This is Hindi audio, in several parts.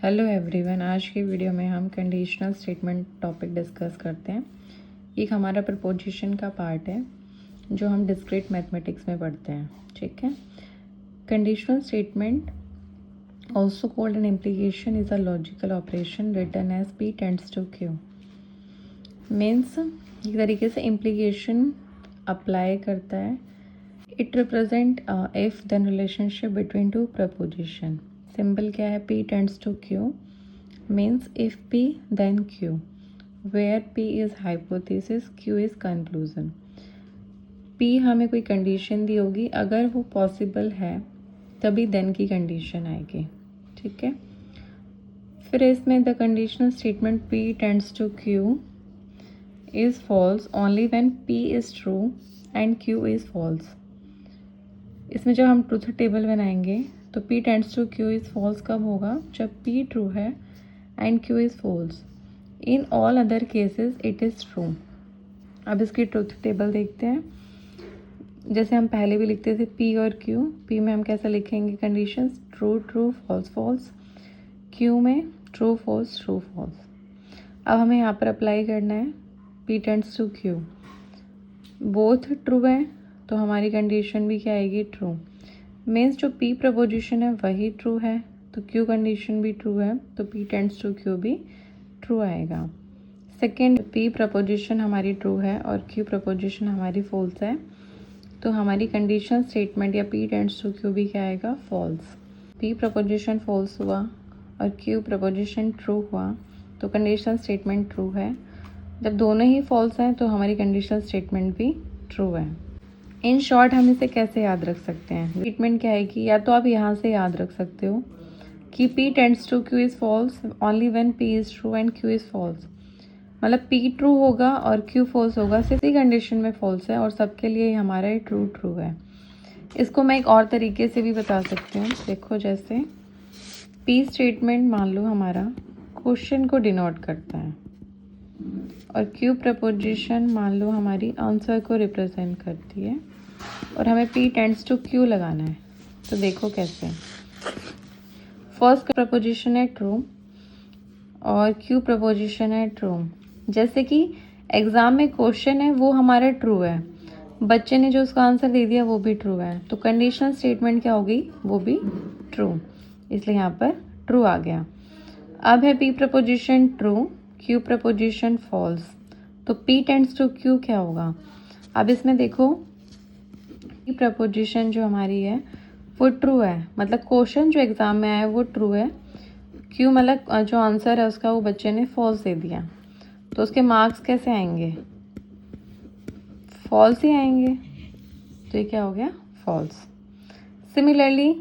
हेलो एवरीवन, आज की वीडियो में हम कंडीशनल स्टेटमेंट टॉपिक डिस्कस करते हैं। एक हमारा प्रपोजिशन का पार्ट है जो हम डिस्क्रीट मैथमेटिक्स में पढ़ते हैं। ठीक है। Conditional statement also called an implication is a logical operation written as P tends to Q. Means एक तरीके से इम्प्लीकेशन अप्लाई करता है। It represent if then relationship between two proposition. Symbol क्या है? P tends to Q means if P then Q, where P is hypothesis, Q is conclusion. P हमें कोई कंडीशन दी होगी, अगर वो पॉसिबल है तभी देन की कंडीशन आएगी। ठीक है। फिर इसमें the conditional statement P tends to Q is false only when P is true and Q is false. इसमें जब हम ट्रूथ टेबल बनाएंगे तो P tends to Q is false कब होगा? जब P ट्रू है and Q is false. In all other cases it is true. अब इसकी ट्रूथ टेबल देखते हैं। जैसे हम पहले भी लिखते थे P और Q। P में हम कैसे लिखेंगे conditions? True true, false false. Q में ट्रू फॉल्स, ट्रू फॉल्स। अब हमें यहाँ पर अप्लाई करना है P tends to Q। Both true है तो हमारी कंडीशन भी क्या आएगी? ट्रू। मीन्स जो P प्रपोजिशन है वही ट्रू है तो Q कंडीशन भी ट्रू है तो P टेंड्स टू Q भी ट्रू आएगा। सेकेंड, P प्रपोजिशन हमारी ट्रू है और Q प्रपोजिशन हमारी फॉल्स है तो हमारी कंडीशन स्टेटमेंट या P टेंड्स टू Q भी क्या आएगा? फॉल्स। P प्रपोजिशन फॉल्स हुआ और Q प्रपोजिशन ट्रू हुआ तो कंडीशन स्टेटमेंट ट्रू है। जब दोनों ही फॉल्स हैं तो हमारी कंडीशन स्टेटमेंट भी ट्रू है। इन शॉर्ट हम इसे कैसे याद रख सकते हैं? स्टेटमेंट क्या है कि या तो आप यहाँ से याद रख सकते हो कि P tends to Q is false only when P is true and Q is false. मतलब P ट्रू होगा और Q फॉल्स होगा, सिर्फ इसी कंडीशन में फॉल्स है और सबके लिए हमारा ट्रू ट्रू है। इसको मैं एक और तरीके से भी बता सकती हूँ। देखो, जैसे P स्टेटमेंट मान लो हमारा क्वेश्चन को डिनोट करता है और Q प्रपोजिशन मान लो हमारी आंसर को रिप्रेजेंट करती है और हमें P टेंड्स टू Q लगाना है। तो देखो कैसे। फर्स्ट प्रपोजिशन है ट्रू और Q प्रपोजिशन है ट्रू। जैसे कि एग्ज़ाम में क्वेश्चन है वो हमारा ट्रू है, बच्चे ने जो उसका आंसर दे दिया वो भी ट्रू है तो कंडीशनल स्टेटमेंट क्या होगी? वो भी ट्रू। इसलिए यहाँ पर ट्रू आ गया। अब है P proposition true, Q proposition false तो P टेंड्स टू Q क्या होगा? अब इसमें देखो, P प्रपोजिशन जो हमारी है वो ट्रू है, मतलब क्वेश्चन जो एग्ज़ाम में आया है वो ट्रू है। Q मतलब जो आंसर है उसका वो बच्चे ने फॉल्स दे दिया तो उसके मार्क्स कैसे आएंगे? फॉल्स ही आएंगे। तो ये क्या हो गया? फॉल्स। सिमिलरली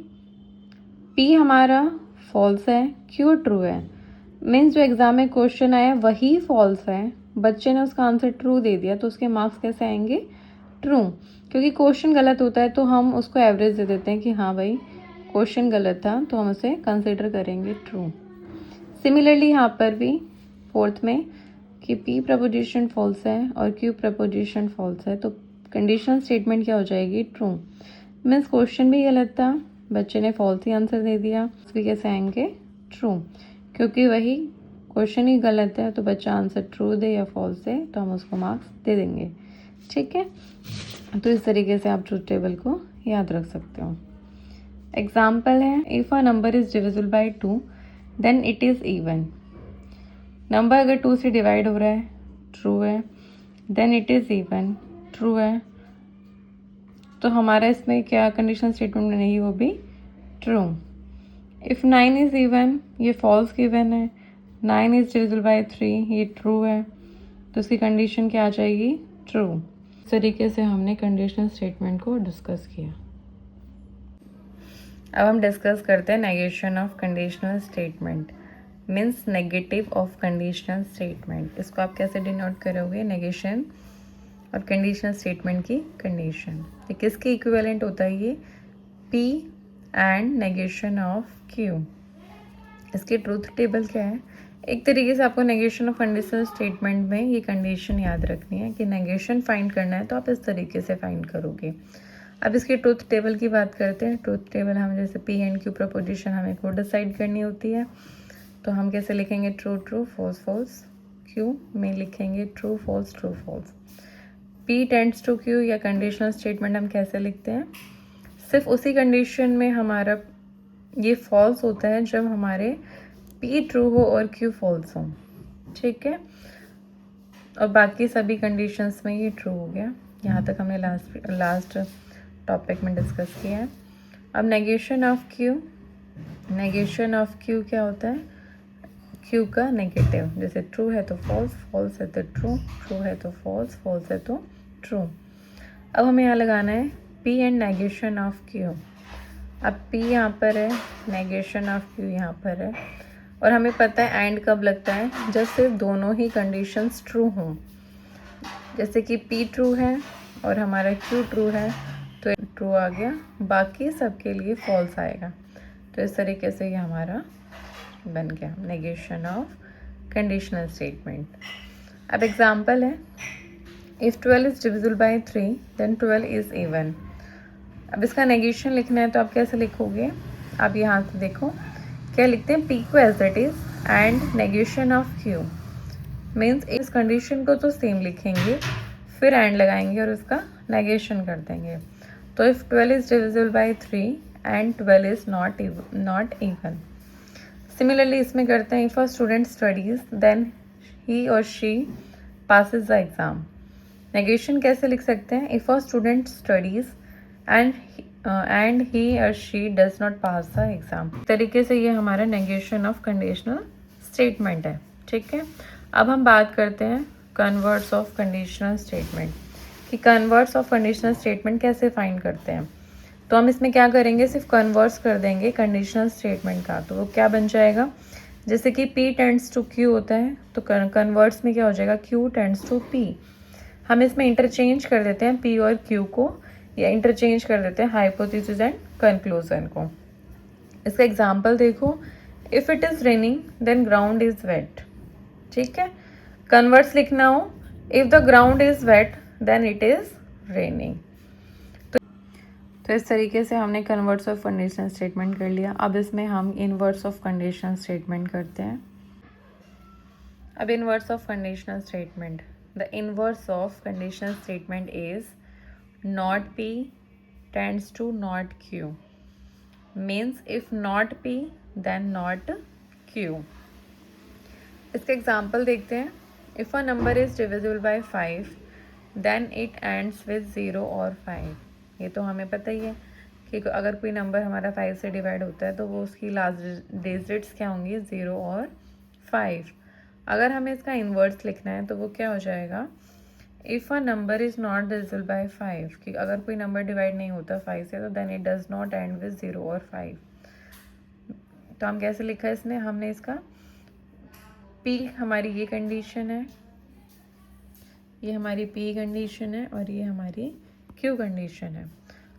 P हमारा फॉल्स है, Q ट्रू है। मीन्स जो एग्ज़ाम में क्वेश्चन आया वही फॉल्स है, बच्चे ने उसका आंसर ट्रू दे दिया तो उसके मार्क्स कैसे आएंगे? ट्रू। क्योंकि क्वेश्चन गलत होता है तो हम उसको एवरेज दे देते हैं कि हाँ भाई क्वेश्चन गलत था तो हम उसे कंसिडर करेंगे ट्रू। सिमिलरली यहाँ पर भी फोर्थ में कि P प्रपोजिशन फॉल्स है और Q प्रपोजिशन फॉल्स है तो कंडीशनल स्टेटमेंट क्या हो जाएगी? ट्रू। मीन्स क्वेश्चन भी गलत था, बच्चे ने फॉल्स ही आंसर दे दिया, उसके कैसे आएंगे? ट्रू। क्योंकि वही क्वेश्चन ही गलत है तो बच्चा आंसर ट्रू दे या फॉल्स दे तो हम उसको मार्क्स दे देंगे। ठीक है। तो इस तरीके से आप ट्रूथ टेबल को याद रख सकते हो। एग्जाम्पल है, if a number is divisible by 2 then it is even. Number अगर 2 से डिवाइड हो रहा है, ट्रू है, then it is even, true है। तो हमारा इसमें क्या कंडीशन स्टेटमेंट में नहीं, वो भी ट्रू। इफ़ 9 इज़ इवन, ये फॉल्स गिवन है। 9 इज़ डिविजिबल बाय 3, ये ट्रू है तो उसकी कंडीशन क्या आ जाएगी? ट्रू। इस तरीके से हमने कंडीशनल स्टेटमेंट को डिस्कस किया। अब हम डिस्कस करते हैं negation of conditional statement. Means negative of conditional statement. इसको आप कैसे डिनोट करोगे? नेगेशन और कंडीशनल स्टेटमेंट की कंडीशन। ये किसके इक्विवेलेंट होता है? ये P and negation of Q। इसकी ट्रूथ टेबल क्या है? एक तरीके से आपको नेगेशन ऑफ कंडीशनल स्टेटमेंट में ये कंडीशन याद रखनी है कि नेगेशन फाइंड करना है तो आप इस तरीके से फाइंड करोगे। अब इसकी ट्रूथ टेबल की बात करते हैं। ट्रूथ टेबल हम जैसे P एंड Q प्रपोजिशन हमें को डिसाइड करनी होती है तो हम कैसे लिखेंगे true true false false, Q में लिखेंगे true false true false. P tends to Q या कंडीशनल स्टेटमेंट हम कैसे लिखते हैं, सिर्फ उसी कंडीशन में हमारा ये फॉल्स होता है जब हमारे पी ट्रू हो और क्यू फॉल्स हो, ठीक है। और बाकी सभी कंडीशंस में ये ट्रू हो गया। यहाँ तक हमने लास्ट टॉपिक में डिस्कस किया है। अब negation of Q, negation of Q क्या होता है, क्यू का नेगेटिव, जैसे ट्रू है तो फॉल्स, फॉल्स है तो ट्रू, ट्रू है तो फॉल्स, फॉल्स है तो ट्रू। अब हमें यहाँ लगाना है P and negation of Q. अब पी यहाँ पर है, नेगेशन ऑफ क्यू यहाँ पर है, और हमें पता है एंड कब लगता है, जब सिर्फ दोनों ही कंडीशंस ट्रू हों। जैसे कि पी ट्रू है और हमारा क्यू ट्रू है तो ट्रू आ गया, बाकी सबके लिए फॉल्स आएगा। तो इस तरीके से ये हमारा बन गया नेगेशन ऑफ कंडीशनल स्टेटमेंट। अब एग्जांपल है, if 12 is divisible by 3 then 12 is even. अब इसका नेगेशन लिखना है तो आप कैसे लिखोगे, आप यहाँ से देखो क्या लिखते हैं, पी को as it is and negation of Q, means इस कंडीशन को तो सेम लिखेंगे, फिर एंड लगाएंगे और उसका नेगेशन कर देंगे। तो if 12 is divisible by 3 and 12 is not even. Similarly इसमें करते हैं, if a student studies then he or she passes the exam. Negation कैसे लिख सकते हैं, if a student studies and he or she does not pass the exam. तरीके से ये हमारा नेगेशन ऑफ कंडीशनल स्टेटमेंट है, ठीक है। अब हम बात करते हैं कन्वर्ट्स ऑफ कंडीशनल स्टेटमेंट, कि कन्वर्ट्स ऑफ कंडीशनल स्टेटमेंट कैसे फाइंड करते हैं। तो हम इसमें क्या करेंगे, सिर्फ कन्वर्ट्स कर देंगे कंडीशनल स्टेटमेंट का, तो वो क्या बन जाएगा, जैसे कि P टेंड्स टू Q होता है तो कन्वर्ट्स में क्या हो जाएगा, Q टेंड्स टू P। हम इसमें इंटरचेंज कर देते हैं P और Q को, या इंटरचेंज कर देते हैं हाइपोथेसिस एंड कंक्लूजन को। इसका एग्जाम्पल देखो, if it is raining then ground is wet, ठीक है। कन्वर्ट्स लिखना हो, if the ground is wet then it is raining. तो इस तरीके से हमने कन्वर्ट्स ऑफ कंडीशनल स्टेटमेंट कर लिया। अब इसमें हम इनवर्स ऑफ कंडीशनल स्टेटमेंट करते हैं। अब inverse of conditional statement, the inverse of conditional statement is not P tends to not Q, means if not P then not Q। इसका एग्जाम्पल देखते हैं, if a number is divisible by 5 then it ends with 0 और 5। ये तो हमें पता ही है कि अगर कोई नंबर हमारा 5 से डिवाइड होता है तो वो उसकी लास्ट डिजिट्स क्या होंगी, 0 और 5। अगर हमें इसका इन्वर्स लिखना है तो वो क्या हो जाएगा, if a number is not divisible by 5, कि अगर कोई नंबर डिवाइड नहीं होता 5 से तो then it does not end with 0 और 5। तो हम कैसे लिखा है इसने, हमने इसका P हमारी ये कंडीशन है, ये हमारी P कंडीशन है और ये हमारी Q कंडीशन है।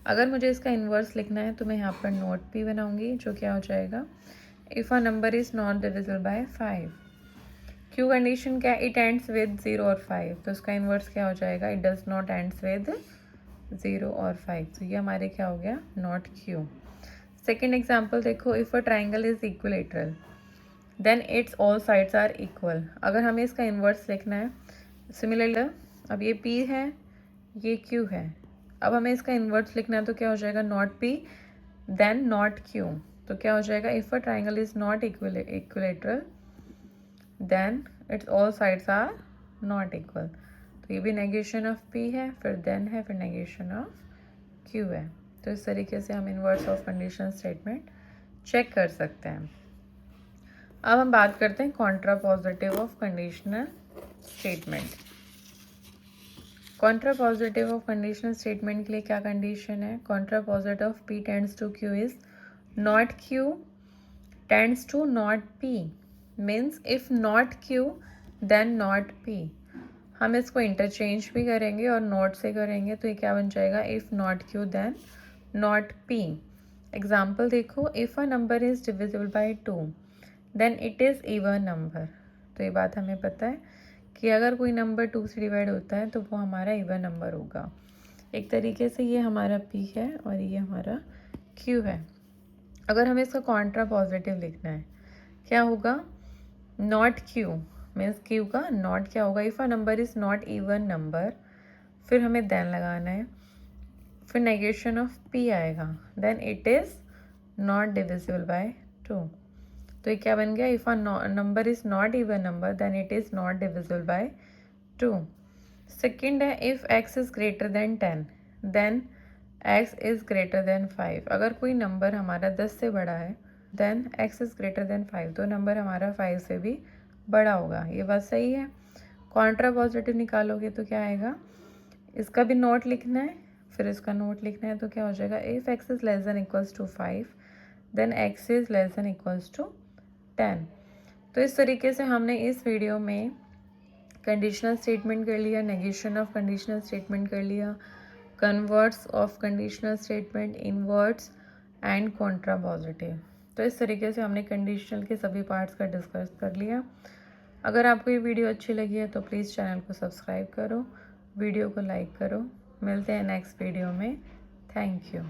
अगर मुझे इसका इन्वर्स लिखना है तो मैं यहाँ पर नॉट P बनाऊंगी, जो क्या हो जाएगा, if a number is not divisible by 5। Q condition क्या है, इट एंड्स विद 0 और 5, तो इसका इन्वर्स क्या हो जाएगा, it does not ends with 0 और 5। तो ये हमारे क्या हो गया, नॉट Q। सेकेंड एग्जाम्पल देखो, if a triangle is equilateral then its all sides are equal. अगर हमें इसका इन्वर्स लिखना है, सिमिलरली अब ये P है, ये Q है, अब हमें इसका इन्वर्स लिखना है तो क्या हो जाएगा, not P then not Q। तो क्या हो जाएगा, if a triangle is not equilateral then its all sides are not equal. तो ये भी नेगेशन ऑफ P है, फिर देन है, फिर नेगेशन ऑफ Q है। तो इस तरीके से हम inverse of conditional statement check कर सकते हैं। अब हम बात करते हैं contrapositive of conditional statement. Contrapositive of conditional statement के लिए क्या कंडीशन है, contrapositive of P tends to Q is not Q tends to not P, means if not Q then not P। हम इसको इंटरचेंज भी करेंगे और नॉट से करेंगे, तो ये क्या बन जाएगा, if not Q then not P। Example देखो, if a number is divisible by 2 then it is even number. तो ये बात हमें पता है कि अगर कोई नंबर 2 से डिवाइड होता है तो वो हमारा इवन नंबर होगा। एक तरीके से ये हमारा P है और ये हमारा Q है। अगर हमें इसका कॉन्ट्रा पॉजिटिव लिखना है, क्या होगा, नॉट क्यू मीन्स क्यू का नॉट क्या होगा, if a number is not even number, फिर हमें देन लगाना है, फिर नेगेशन ऑफ पी आएगा, then it is not divisible by 2। तो ये क्या बन गया, if a number is not even number then it is not divisible by 2। Second है, if x is greater than 10 then x is greater than 5। अगर कोई नंबर हमारा 10 से बड़ा है then x is greater than 5, तो नंबर हमारा 5 से भी बड़ा होगा। ये बात सही है। कॉन्ट्रा पॉजिटिव निकालोगे तो क्या आएगा, इसका भी नोट लिखना है, फिर इसका नोट लिखना है, तो क्या हो जाएगा, if x is less than equals to 5 then x is less than equals to 10। तो इस तरीके से हमने इस वीडियो में कंडीशनल स्टेटमेंट कर लिया, नेगेशन ऑफ कंडीशनल स्टेटमेंट कर लिया, converts of conditional statement, inverts and Contra positive. तो इस तरीके से हमने कंडीशनल के सभी पार्ट्स का डिस्कस कर लिया। अगर आपको ये वीडियो अच्छी लगी है तो प्लीज़ चैनल को सब्सक्राइब करो, वीडियो को लाइक करो। मिलते हैं नेक्स्ट वीडियो में। Thank you.